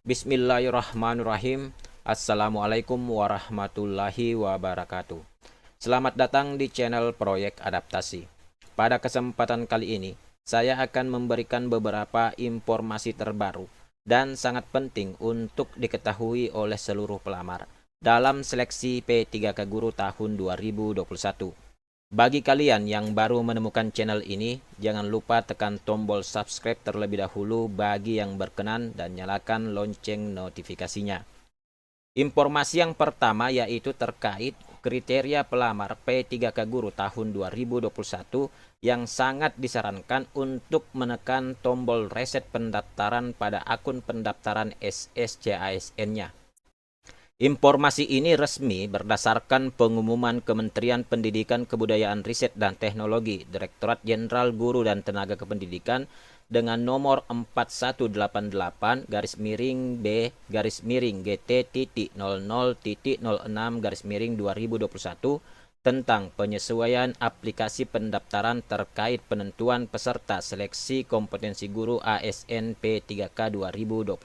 Bismillahirrahmanirrahim. Assalamualaikum warahmatullahi wabarakatuh. Selamat datang di channel Proyek Adaptasi. Pada kesempatan kali ini, saya akan memberikan beberapa informasi terbaru dan sangat penting untuk diketahui oleh seluruh pelamar dalam seleksi P3K Guru tahun 2021. Bagi kalian yang baru menemukan channel ini, jangan lupa tekan tombol subscribe terlebih dahulu bagi yang berkenan dan nyalakan lonceng notifikasinya. Informasi yang pertama yaitu terkait kriteria pelamar P3K Guru tahun 2021 yang sangat disarankan untuk menekan tombol reset pendaftaran pada akun pendaftaran SSCASN-nya. Informasi ini resmi berdasarkan pengumuman Kementerian Pendidikan Kebudayaan Riset dan Teknologi Direktorat Jenderal Guru dan Tenaga Kependidikan dengan nomor 4188-BT-MIRING-GT.00.06-2021 tentang penyesuaian aplikasi pendaftaran terkait penentuan peserta seleksi kompetensi guru ASN P3K 2021.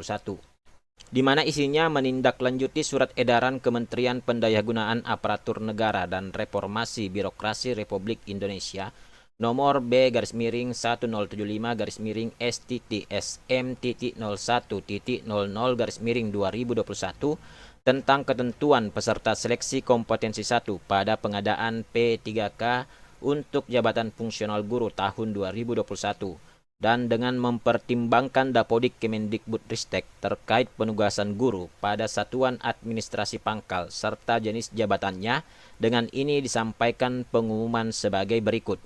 Di mana isinya menindaklanjuti surat edaran Kementerian Pendayagunaan Aparatur Negara dan Reformasi Birokrasi Republik Indonesia nomor B-SM.5-SM.01.00/2021 tentang ketentuan peserta seleksi kompetensi 1 pada pengadaan P3K untuk jabatan fungsional guru tahun 2021. Dan dengan mempertimbangkan Dapodik Kemendikbudristek terkait penugasan guru pada satuan administrasi pangkal serta jenis jabatannya, dengan ini disampaikan pengumuman sebagai berikut.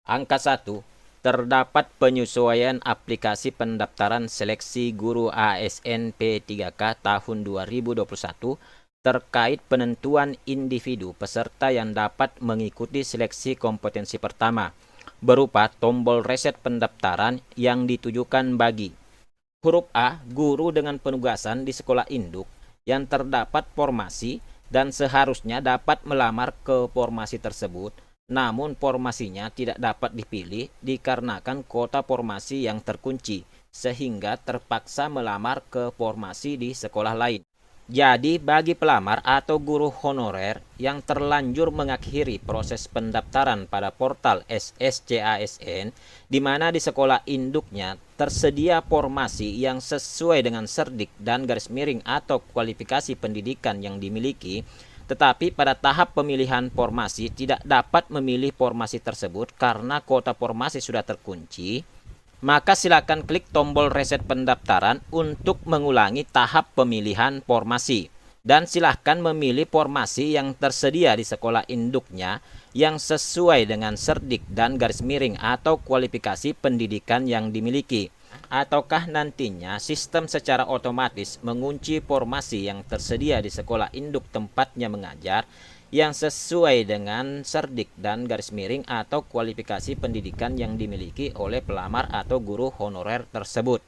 Angka 1. Terdapat penyesuaian aplikasi pendaftaran seleksi guru ASN P3K tahun 2021 terkait penentuan individu peserta yang dapat mengikuti seleksi kompetensi pertama, berupa tombol reset pendaftaran yang ditujukan bagi huruf A. Guru dengan penugasan di sekolah induk yang terdapat formasi dan seharusnya dapat melamar ke formasi tersebut, namun formasinya tidak dapat dipilih dikarenakan kuota formasi yang terkunci, sehingga terpaksa melamar ke formasi di sekolah lain. Jadi bagi pelamar atau guru honorer yang terlanjur mengakhiri proses pendaftaran pada portal SSCASN, di mana di sekolah induknya tersedia formasi yang sesuai dengan serdik dan garis miring atau kualifikasi pendidikan yang dimiliki, tetapi pada tahap pemilihan formasi tidak dapat memilih formasi tersebut karena kuota formasi sudah terkunci, maka silakan klik tombol reset pendaftaran untuk mengulangi tahap pemilihan formasi. Dan silakan memilih formasi yang tersedia di sekolah induknya yang sesuai dengan serdik dan garis miring atau kualifikasi pendidikan yang dimiliki. Ataukah nantinya sistem secara otomatis mengunci formasi yang tersedia di sekolah induk tempatnya mengajar yang sesuai dengan serdik dan garis miring atau kualifikasi pendidikan yang dimiliki oleh pelamar atau guru honorer tersebut.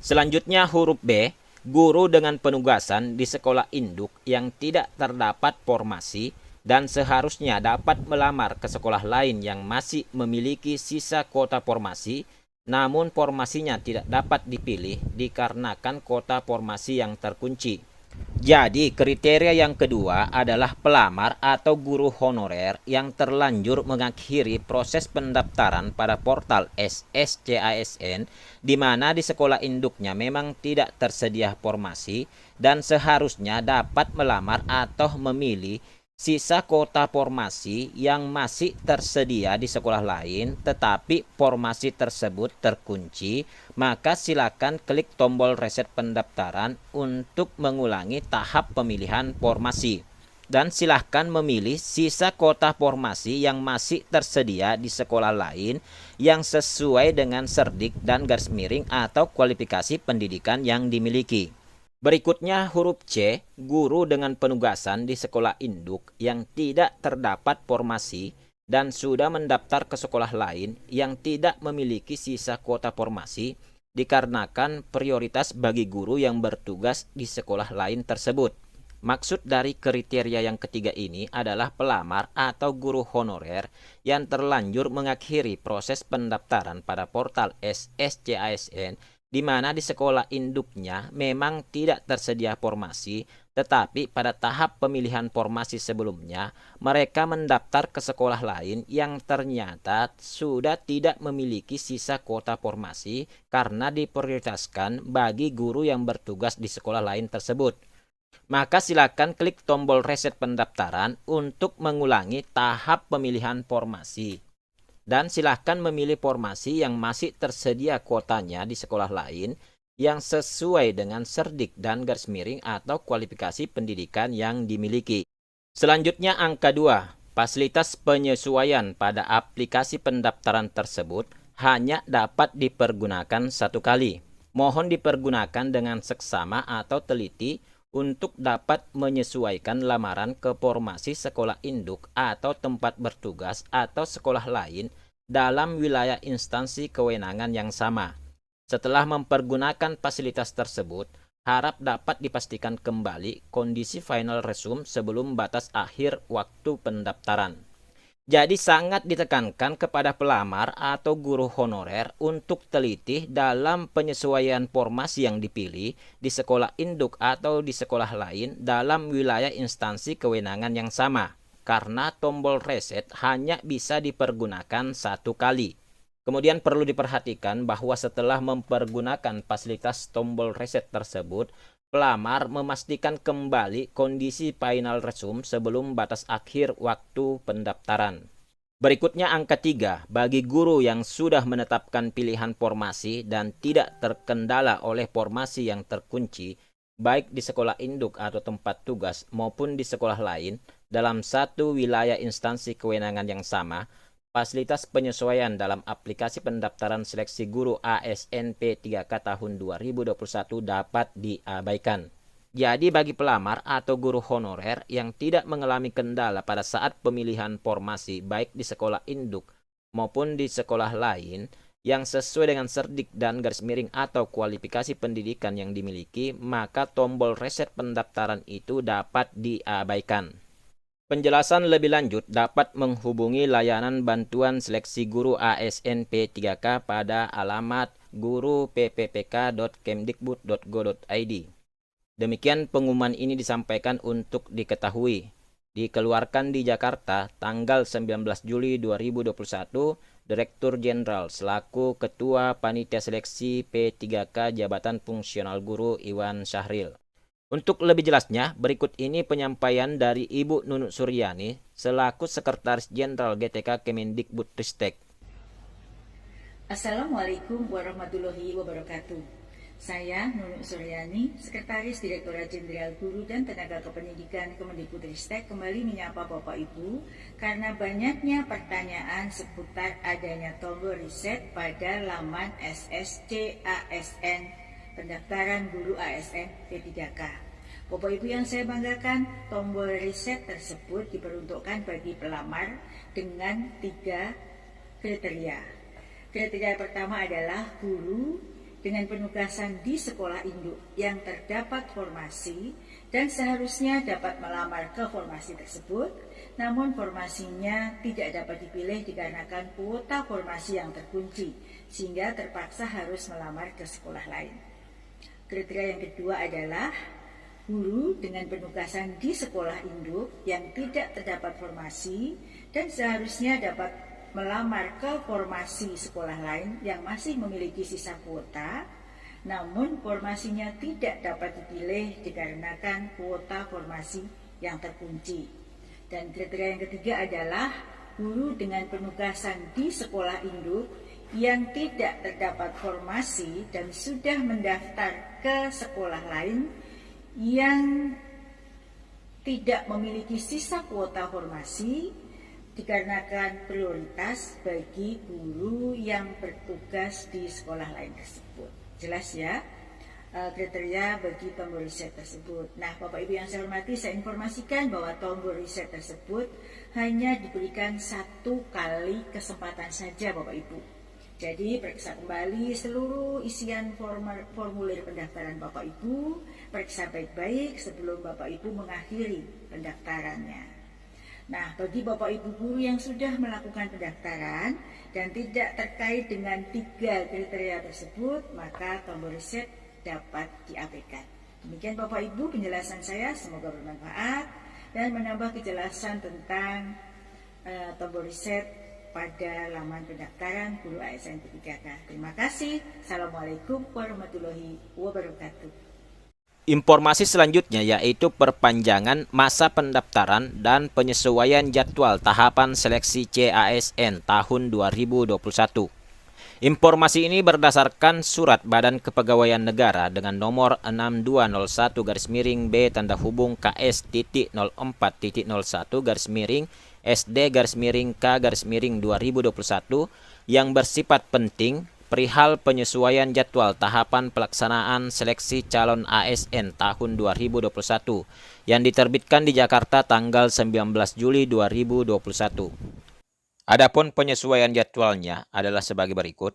Selanjutnya huruf B. Guru dengan penugasan di sekolah induk yang tidak terdapat formasi dan seharusnya dapat melamar ke sekolah lain yang masih memiliki sisa kuota formasi, namun formasinya tidak dapat dipilih dikarenakan kuota formasi yang terkunci. Jadi kriteria yang kedua adalah pelamar atau guru honorer yang terlanjur mengakhiri proses pendaftaran pada portal SSCASN, di mana di sekolah induknya memang tidak tersedia formasi dan seharusnya dapat melamar atau memilih sisa kuota formasi yang masih tersedia di sekolah lain tetapi formasi tersebut terkunci, maka silakan klik tombol reset pendaftaran untuk mengulangi tahap pemilihan formasi. Dan silahkan memilih sisa kuota formasi yang masih tersedia di sekolah lain yang sesuai dengan serdik dan garis miring atau kualifikasi pendidikan yang dimiliki. Berikutnya huruf C. Guru dengan penugasan di sekolah induk yang tidak terdapat formasi dan sudah mendaftar ke sekolah lain yang tidak memiliki sisa kuota formasi dikarenakan prioritas bagi guru yang bertugas di sekolah lain tersebut. Maksud dari kriteria yang ketiga ini adalah pelamar atau guru honorer yang terlanjur mengakhiri proses pendaftaran pada portal SSCASN di mana di sekolah induknya memang tidak tersedia formasi, tetapi pada tahap pemilihan formasi sebelumnya, mereka mendaftar ke sekolah lain yang ternyata sudah tidak memiliki sisa kuota formasi karena diprioritaskan bagi guru yang bertugas di sekolah lain tersebut. Maka silakan klik tombol reset pendaftaran untuk mengulangi tahap pemilihan formasi. Dan silahkan memilih formasi yang masih tersedia kuotanya di sekolah lain yang sesuai dengan serdik dan garis miring atau kualifikasi pendidikan yang dimiliki. Selanjutnya angka 2, fasilitas penyesuaian pada aplikasi pendaftaran tersebut hanya dapat dipergunakan satu kali. Mohon dipergunakan dengan seksama atau teliti untuk dapat menyesuaikan lamaran ke formasi sekolah induk atau tempat bertugas atau sekolah lain dalam wilayah instansi kewenangan yang sama. Setelah mempergunakan fasilitas tersebut, harap dapat dipastikan kembali kondisi final resume sebelum batas akhir waktu pendaftaran. Jadi sangat ditekankan kepada pelamar atau guru honorer untuk teliti dalam penyesuaian formasi yang dipilih di sekolah induk atau di sekolah lain dalam wilayah instansi kewenangan yang sama, karena tombol reset hanya bisa dipergunakan satu kali. Kemudian perlu diperhatikan bahwa setelah mempergunakan fasilitas tombol reset tersebut, pelamar memastikan kembali kondisi final resume sebelum batas akhir waktu pendaftaran. Berikutnya angka 3, bagi guru yang sudah menetapkan pilihan formasi dan tidak terkendala oleh formasi yang terkunci, baik di sekolah induk atau tempat tugas maupun di sekolah lain dalam satu wilayah instansi kewenangan yang sama, fasilitas penyesuaian dalam aplikasi pendaftaran seleksi guru ASN P3K tahun 2021 dapat diabaikan. Jadi bagi pelamar atau guru honorer yang tidak mengalami kendala pada saat pemilihan formasi baik di sekolah induk maupun di sekolah lain yang sesuai dengan serdik dan garis miring atau kualifikasi pendidikan yang dimiliki, maka tombol reset pendaftaran itu dapat diabaikan. Penjelasan lebih lanjut dapat menghubungi layanan bantuan seleksi guru ASN P3K pada alamat guru.pppk.kemdikbud.go.id. Demikian pengumuman ini disampaikan untuk diketahui. Dikeluarkan di Jakarta tanggal 19 Juli 2021, Direktur Jenderal selaku Ketua Panitia Seleksi P3K Jabatan Fungsional Guru Iwan Syahril. Untuk lebih jelasnya, berikut ini penyampaian dari Ibu Nunuk Suryani selaku Sekretaris Jenderal GTK Kemendikbudristek. Assalamualaikum warahmatullahi wabarakatuh. Saya Nunuk Suryani, Sekretaris Direktorat Jenderal Guru dan Tenaga Kependidikan Kemendikbudristek kembali menyapa Bapak Ibu karena banyaknya pertanyaan seputar adanya tombol reset pada laman SSC ASN pendaftaran guru ASN P3K. Bapak Ibu yang saya banggakan, tombol reset tersebut diperuntukkan bagi pelamar dengan 3 kriteria. Kriteria pertama adalah guru dengan penugasan di sekolah induk yang terdapat formasi dan seharusnya dapat melamar ke formasi tersebut, namun formasinya tidak dapat dipilih dikarenakan kuota formasi yang terkunci, sehingga terpaksa harus melamar ke sekolah lain. Kriteria yang kedua adalah guru dengan penugasan di sekolah induk yang tidak terdapat formasi dan seharusnya dapat melamar ke formasi sekolah lain yang masih memiliki sisa kuota, namun formasinya tidak dapat dipilih dikarenakan kuota formasi yang terkunci. Dan kriteria yang ketiga adalah guru dengan penugasan di sekolah induk yang tidak terdapat formasi dan sudah mendaftar ke sekolah lain yang tidak memiliki sisa kuota formasi dikarenakan prioritas bagi guru yang bertugas di sekolah lain tersebut. Jelas ya kriteria bagi tombol reset tersebut. Nah, Bapak Ibu yang saya hormati, saya informasikan bahwa tombol reset tersebut hanya diberikan 1 kali kesempatan saja Bapak Ibu. Jadi periksa kembali seluruh isian formulir pendaftaran Bapak Ibu, periksa baik-baik sebelum Bapak Ibu mengakhiri pendaftarannya. Nah, bagi Bapak Ibu guru yang sudah melakukan pendaftaran dan tidak terkait dengan 3 kriteria tersebut, maka tombol reset dapat diabaikan. Demikian Bapak Ibu penjelasan saya, semoga bermanfaat dan menambah kejelasan tentang tombol reset pada laman pendaftaran guru ASN P3K. Terima kasih. Assalamualaikum warahmatullahi wabarakatuh. Informasi selanjutnya yaitu perpanjangan masa pendaftaran dan penyesuaian jadwal tahapan seleksi CASN tahun 2021. Informasi ini berdasarkan Surat Badan Kepegawaian Negara dengan nomor 6201-B tanda hubung KS.04.01-SD-K-2021 yang bersifat penting perihal penyesuaian jadwal tahapan pelaksanaan seleksi calon ASN tahun 2021 yang diterbitkan di Jakarta tanggal 19 Juli 2021. Adapun penyesuaian jadwalnya adalah sebagai berikut.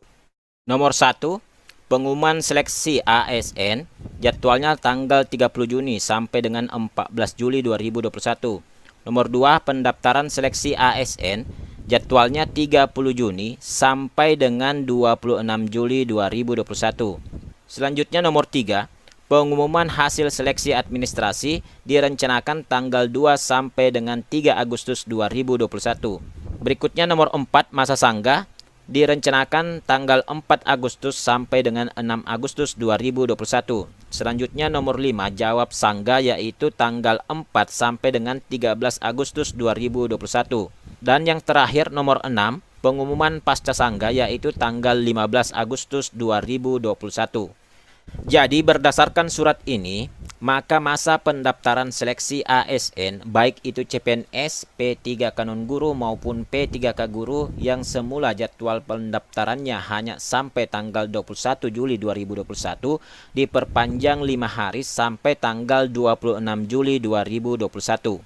Nomor 1, pengumuman seleksi ASN jadwalnya tanggal 30 Juni sampai dengan 14 Juli 2021. Nomor 2, pendaftaran seleksi ASN jadwalnya 30 Juni sampai dengan 26 Juli 2021. Selanjutnya nomor 3, pengumuman hasil seleksi administrasi direncanakan tanggal 2 sampai dengan 3 Agustus 2021. Berikutnya nomor 4, masa sangga direncanakan tanggal 4 Agustus sampai dengan 6 Agustus 2021. Selanjutnya nomor 5, jawab sangga yaitu tanggal 4 sampai dengan 13 Agustus 2021. Dan yang terakhir nomor 6, pengumuman pasca sangga yaitu tanggal 15 Agustus 2021. Jadi berdasarkan surat ini, maka masa pendaftaran seleksi ASN baik itu CPNS, P3K non-guru maupun P3K guru yang semula jadwal pendaftarannya hanya sampai tanggal 21 Juli 2021 diperpanjang 5 hari sampai tanggal 26 Juli 2021.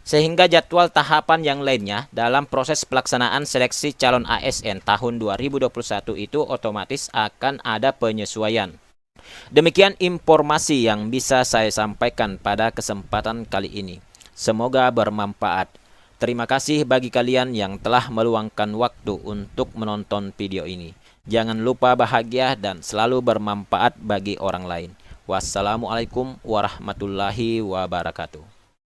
Sehingga jadwal tahapan yang lainnya dalam proses pelaksanaan seleksi calon ASN tahun 2021 itu otomatis akan ada penyesuaian. Demikian informasi yang bisa saya sampaikan pada kesempatan kali ini. Semoga bermanfaat. Terima kasih bagi kalian yang telah meluangkan waktu untuk menonton video ini. Jangan lupa bahagia dan selalu bermanfaat bagi orang lain. Wassalamualaikum warahmatullahi wabarakatuh.